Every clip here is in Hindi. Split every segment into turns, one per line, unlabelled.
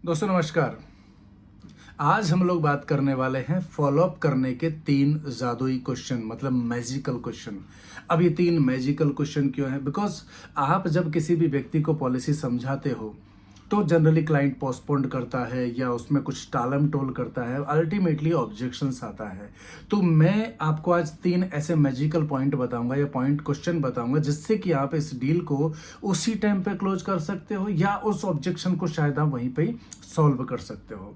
दोस्तों नमस्कार। आज हम लोग बात करने वाले हैं फॉलोअप करने के 3 जादुई क्वेश्चन, मतलब मैजिकल क्वेश्चन। अब ये 3 मैजिकल क्वेश्चन क्यों है? बिकॉज आप जब किसी भी व्यक्ति को पॉलिसी समझाते हो तो जनरली क्लाइंट पोस्टपोन्ड करता है या उसमें कुछ टालम टोल करता है, अल्टीमेटली ऑब्जेक्शंस आता है। तो मैं आपको आज 3 ऐसे मैजिकल पॉइंट बताऊंगा या पॉइंट क्वेश्चन बताऊंगा जिससे कि आप इस डील को उसी टाइम पे क्लोज कर सकते हो या उस ऑब्जेक्शन को शायद आप वहीं पे सॉल्व कर सकते हो।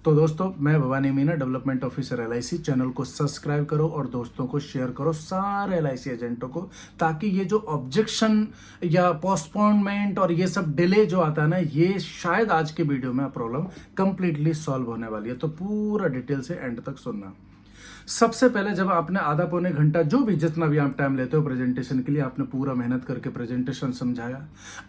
तो दोस्तों, मैं Bhavani Meena, development officer LIC। Channel को सब्सक्राइब करो और दोस्तों को शेयर करो, सारे LIC एजेंटों को, ताकि ये जो ऑब्जेक्शन या पोस्टपोनमेंट और ये सब डिले जो आता है ना, ये शायद आज के वीडियो में प्रॉब्लम कंप्लीटली सॉल्व होने वाली है। तो पूरा डिटेल से एंड तक सुनना। सबसे पहले जब आपने आधा पौने घंटा, जो भी जितना भी आप टाइम लेते हो प्रेजेंटेशन के लिए, आपने पूरा मेहनत करके प्रेजेंटेशन समझाया।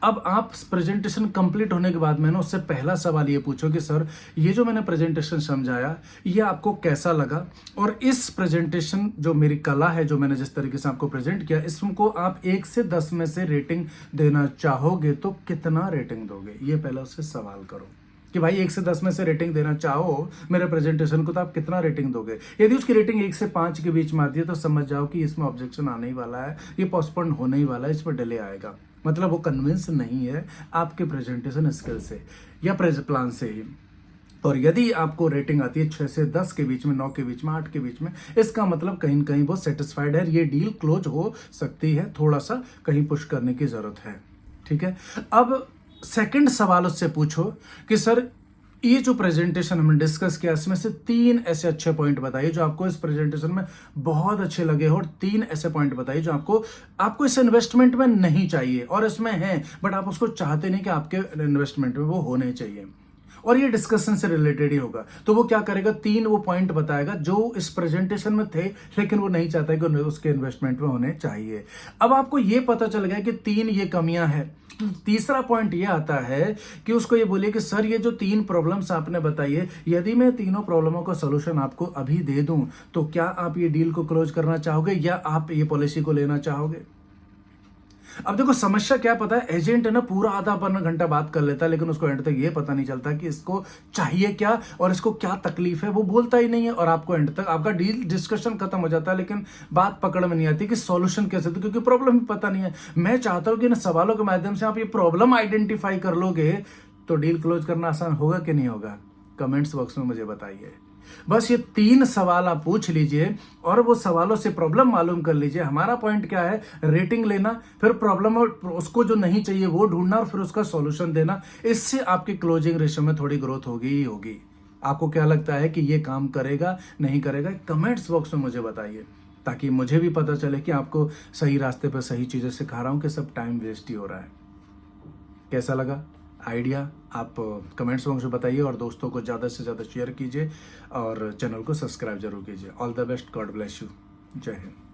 अब आप प्रेजेंटेशन कंप्लीट होने के बाद मैंने उससे पहला सवाल ये पूछो कि सर, ये जो मैंने प्रेजेंटेशन समझाया ये आपको कैसा लगा, और इस प्रेजेंटेशन जो मेरी कला है, जो मैंने जिस तरीके से आपको प्रेजेंट किया, इसको आप 1 से 10 में से रेटिंग देना चाहोगे तो कितना रेटिंग दोगे? ये पहला उससे सवाल करो कि भाई 1 से 10 में से रेटिंग देना चाहो मेरे प्रेजेंटेशन को तो आप कितना रेटिंग दोगे। यदि उसकी रेटिंग 1 से 5 के बीच में आती है तो समझ जाओ कि इसमें ऑब्जेक्शन आने ही वाला है, ये पोस्टपोन होने ही वाला है, इसमें डिले आएगा। मतलब वो कन्विंस नहीं है आपके प्रेजेंटेशन स्किल से या प्लान से ही। और यदि आपको रेटिंग आती है 6 से 10 के बीच में, 9 के बीच में, 8 के बीच में, इसका मतलब कहीं न कहीं वो सेटिस्फाइड है, ये डील क्लोज हो सकती है, थोड़ा सा कहीं पुश करने की जरूरत है। ठीक है। अब सेकंड सवाल उससे पूछो कि सर, ये जो प्रेजेंटेशन हमने डिस्कस किया, इसमें से 3 ऐसे अच्छे पॉइंट बताइए जो आपको इस प्रेजेंटेशन में बहुत अच्छे लगे हो, और 3 ऐसे पॉइंट बताइए जो आपको इस इन्वेस्टमेंट में नहीं चाहिए और इसमें है बट आप उसको चाहते नहीं कि आपके इन्वेस्टमेंट में वो होने चाहिए, और ये डिस्कशन से रिलेटेड ही होगा। तो वो क्या करेगा, 3 वो पॉइंट बताएगा जो इस प्रेजेंटेशन में थे लेकिन वो नहीं चाहता कि उसके इन्वेस्टमेंट में होने चाहिए। अब आपको ये पता चल गया कि 3 ये कमियां हैं। तीसरा पॉइंट ये आता है कि उसको ये बोलिए कि सर, ये जो 3 प्रॉब्लम्स आपने बताई है, यदि मैं तीनों प्रॉब्लमों का सोल्यूशन आपको अभी दे दूं तो क्या आप ये डील को क्लोज करना चाहोगे या आप ये पॉलिसी को लेना चाहोगे? अब देखो, समस्या क्या पता है, एजेंट है ना, पूरा आधा पौना घंटा बात कर लेता है लेकिन उसको एंड तक ये पता नहीं चलता कि इसको चाहिए क्या और इसको क्या तकलीफ है, वो बोलता ही नहीं है, और आपको एंड तक आपका डील डिस्कशन खत्म हो जाता है लेकिन बात पकड़ में नहीं आती कि सॉल्यूशन कैसे दे, क्योंकि प्रॉब्लम ही पता नहीं है। मैं चाहता हूं कि इन सवालों के माध्यम से आप ये प्रॉब्लम आइडेंटिफाई कर लोगे तो डील क्लोज करना आसान होगा कि नहीं होगा? कमेंट्स बॉक्स में मुझे बताइए। बस ये 3 सवाल आप पूछ लीजिए और वो सवालों से प्रॉब्लम मालूम कर लीजिए। हमारा पॉइंट क्या है, रेटिंग लेना, फिर प्रॉब्लम उसको जो नहीं चाहिए वो ढूंढना और फिर उसका सॉल्यूशन देना। इससे आपकी क्लोजिंग रेशियो में थोड़ी ग्रोथ होगी ही होगी। आपको क्या लगता है कि ये काम करेगा नहीं करेगा? कमेंट्स बॉक्स में मुझे बताइए, ताकि मुझे भी पता चले कि आपको सही रास्ते पर सही चीजें सिखा रहा हूं कि सब टाइम वेस्ट ही हो रहा है। कैसा लगा आइडिया? आप कमेंट्स बॉक्स में बताइए और दोस्तों को ज़्यादा से ज़्यादा शेयर कीजिए और चैनल को सब्सक्राइब जरूर कीजिए। All the best, God bless you, जय हिंद।